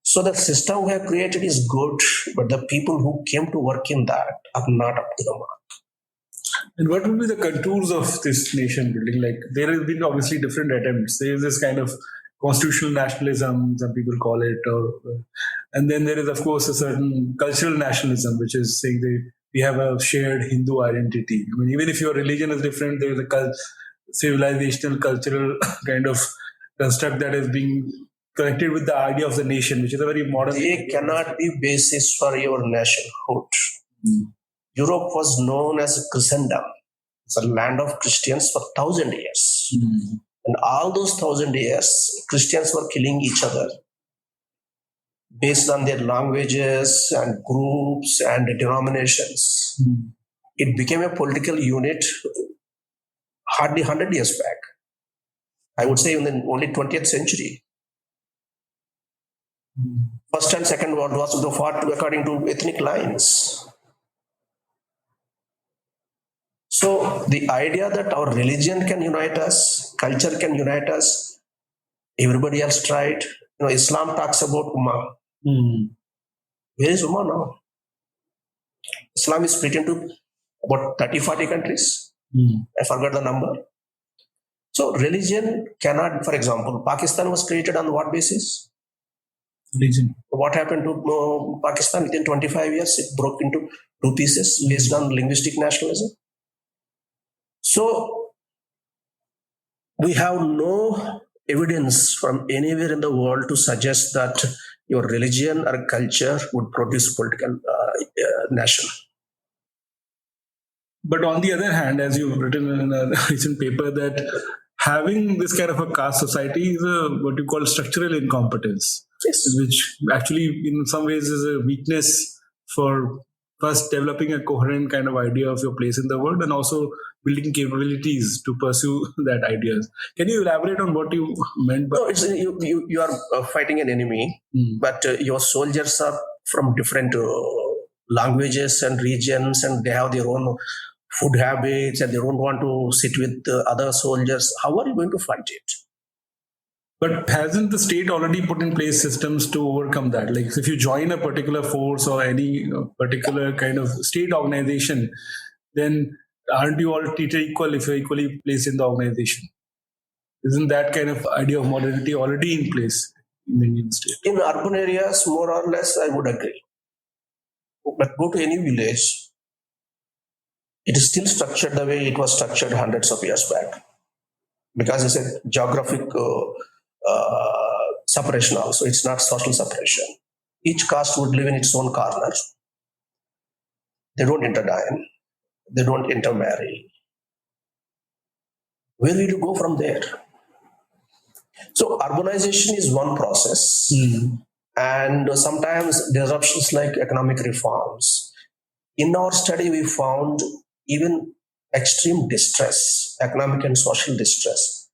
So the system we have created is good, but the people who came to work in that are not up to the mark. And what would be the contours of this nation building? Like, there has been obviously different attempts. There is this kind of constitutional nationalism, some people call it, and then there is, of course, a certain cultural nationalism, which is saying that we have a shared Hindu identity. I mean, even if your religion is different, there is a civilizational, cultural kind of construct that is being connected with the idea of the nation, which is a very modern. They cannot be basis for your nationhood. Europe was known as Christendom. It's a land of Christians for 1,000 years. And all those 1,000 years, Christians were killing each other based on their languages and groups and denominations. It became a political unit hardly 100 years back. I would say in the only 20th century. First and Second World Wars were fought according to ethnic lines. So the idea that our religion can unite us, culture can unite us, everybody else tried. Islam talks about Ummah. Where is Ummah now? Islam is split into about 30, 40 countries. I forgot the number. So religion cannot, for example, Pakistan was created on what basis? Religion. What happened to Pakistan? Within 25 years, it broke into two pieces based on linguistic nationalism. So we have no evidence from anywhere in the world to suggest that your religion or culture would produce political nation. But on the other hand, as you've written in a recent paper, that having this kind of a caste society is what you call structural incompetence, yes, which actually in some ways is a weakness for first developing a coherent kind of idea of your place in the world and also building capabilities to pursue that ideas. Can you elaborate on what you meant by? No, you are fighting an enemy, but your soldiers are from different languages and regions, and they have their own food habits, and they don't want to sit with other soldiers. How are you going to fight it? But hasn't the state already put in place systems to overcome that? Like if you join a particular force or any particular kind of state organization, then aren't you all treated equal if you're equally placed in the organization? Isn't that kind of idea of modernity already in place in the Indian state? In urban areas, more or less, I would agree. But go to any village, it is still structured the way it was structured hundreds of years back. Because it's a geographic separation also. It's not social separation. Each caste would live in its own corner. They don't interdine. They don't intermarry. Where will you go from there? So urbanization is one process. And sometimes disruptions like economic reforms. In our study, we found even extreme distress, economic and social distress,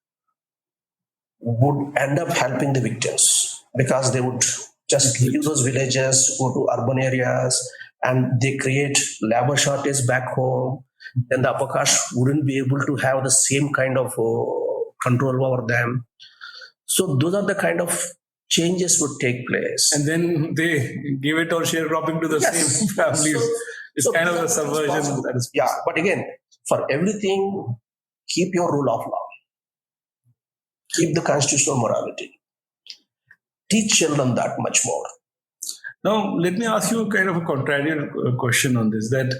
would end up helping the victims because they would just leave those villages, go to urban areas, and they create labor shortage back home. Then the upper caste wouldn't be able to have the same kind of control over them. So those are the kind of changes would take place. And then they give it or sharecropping to the same families. It's kind of a subversion. That is but again, for everything, keep your rule of law. Keep the constitutional morality. Teach children that much more. Now, let me ask you kind of a contrarian question on this, that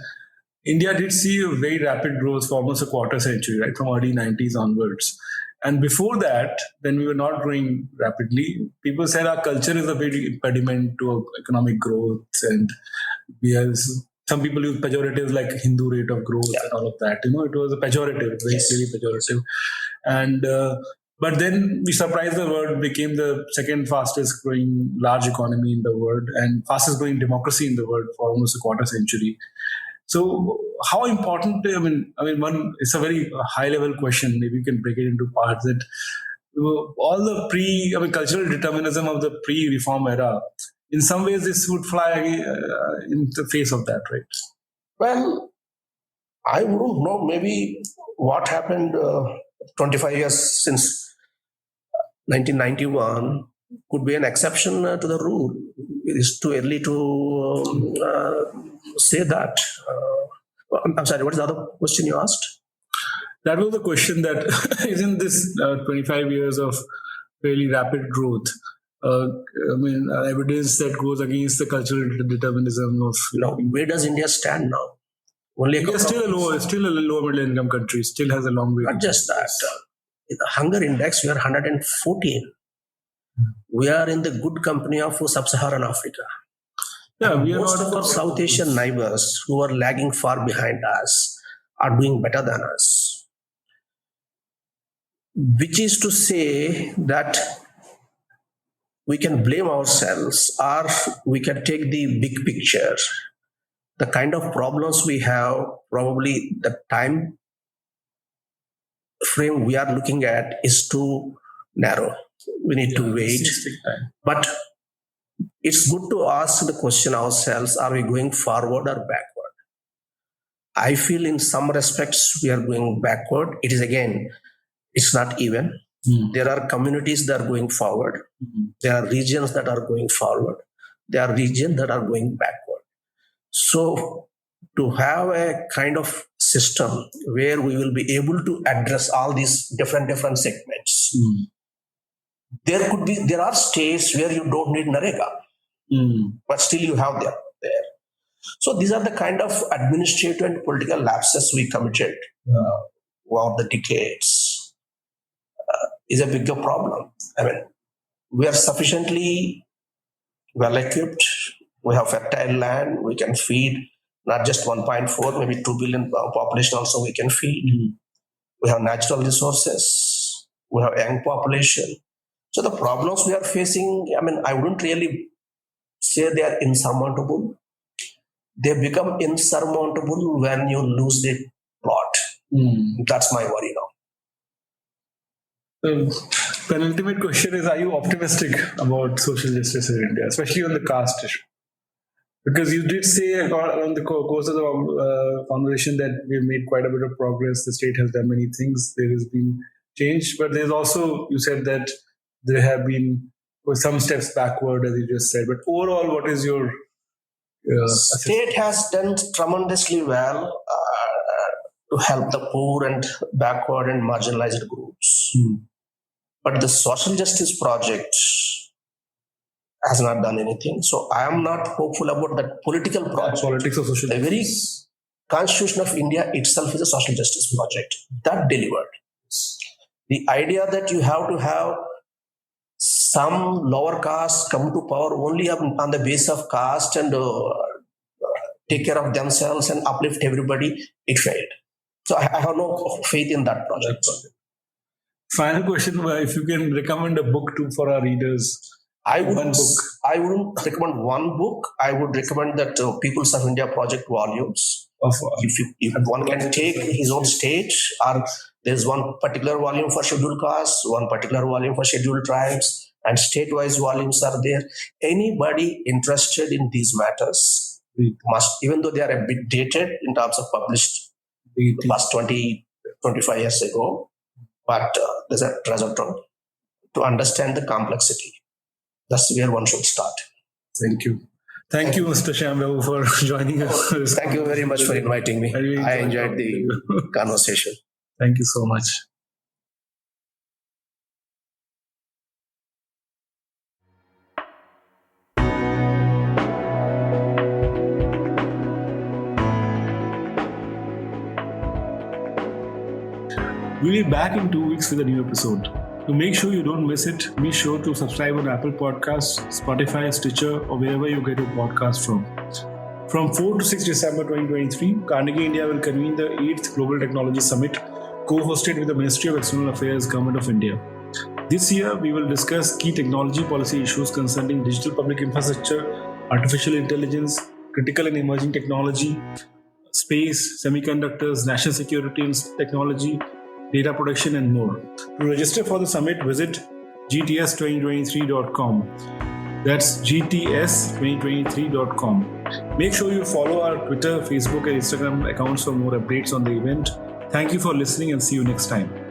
India did see a very rapid growth for almost a quarter century, right, from early 90s onwards. And before that, when we were not growing rapidly, people said our culture is a big impediment to economic growth. And we have, some people use pejoratives like Hindu rate of growth and all of that. It was a pejorative, very clearly pejorative. And but then we surprised the world, became the second fastest growing large economy in the world and fastest growing democracy in the world for almost a quarter century. So, how important? One. It's a very high-level question. Maybe you can break it into parts. That all the cultural determinism of the pre-reform era. In some ways, this would fly in the face of that, right? Well, I wouldn't know. Maybe what happened 25 years since 1991 could be an exception to the rule. It is too early to say that. I'm sorry, what is the other question you asked? That was the question, that isn't this 25 years of fairly rapid growth, evidence that goes against the cultural determinism of... Where does India stand now? India is still a lower middle income country, still has a long way. Not just that. In the hunger index, we are 114. We are in the good company of sub-Saharan Africa. Yeah, most of our South Asian neighbors who are lagging far behind us are doing better than us. Which is to say that we can blame ourselves, or we can take the big picture. The kind of problems we have, probably the time frame we are looking at is too narrow. We need to wait. But it's good to ask the question ourselves, are we going forward or backward? I feel in some respects we are going backward. It is again, it's not even. There are communities that are going forward. There are regions that are going forward. There are regions that are going backward. So to have a kind of system where we will be able to address all these different segments, there are states where you don't need Narega, but still you have them there. So these are the kind of administrative and political lapses we committed over the decades. Is a bigger problem. We are sufficiently well equipped. We have fertile land. We can feed not just 1.4, maybe 2 billion population also we can feed. We have natural resources. We have young population. So the problems we are facing, I wouldn't really say they are insurmountable. They become insurmountable when you lose the plot. That's my worry now. The penultimate question is, are you optimistic about social justice in India, especially on the caste issue? Because you did say on the course of the conversation that we've made quite a bit of progress. The state has done many things. There has been change, but there's also, you said that there have been some steps backward, as you just said. But overall, what is your state has done tremendously well to help the poor and backward and marginalized groups. But the social justice project has not done anything. So I am not hopeful about that political project. Politics of social justice. The very Constitution of India itself is a social justice project. That delivered. The idea that you have to have some lower caste come to power only on the basis of caste and take care of themselves and uplift everybody, it failed. So I have no faith in that project. Final question, if you can recommend a book for our readers. I wouldn't recommend one book. I would recommend that Peoples of India Project volumes. If one can take his own state, or there's one particular volume for scheduled castes, one particular volume for scheduled tribes, and state-wise volumes are there. Anybody interested in these matters must, even though they are a bit dated in terms of published the past 20, 25 years ago, but there's a treasure trove to understand the complexity. That's where one should start. Thank you. Thank you, Mr. Shyam, Babu, for joining us. Thank you very much for inviting me. I enjoyed the conversation. Thank you so much. We'll be back in 2 weeks with a new episode. To make sure you don't miss it, be sure to subscribe on Apple Podcasts, Spotify, Stitcher, or wherever you get your podcast from. From 4 to 6 December 2023, Carnegie India will convene the 8th Global Technology Summit, co-hosted with the Ministry of External Affairs, Government of India. This year, we will discuss key technology policy issues concerning digital public infrastructure, artificial intelligence, critical and emerging technology, space, semiconductors, national security and technology, data protection, and more. To register for the summit, visit gts2023.com. That's gts2023.com. Make sure you follow our Twitter, Facebook, and Instagram accounts for more updates on the event. Thank you for listening and see you next time.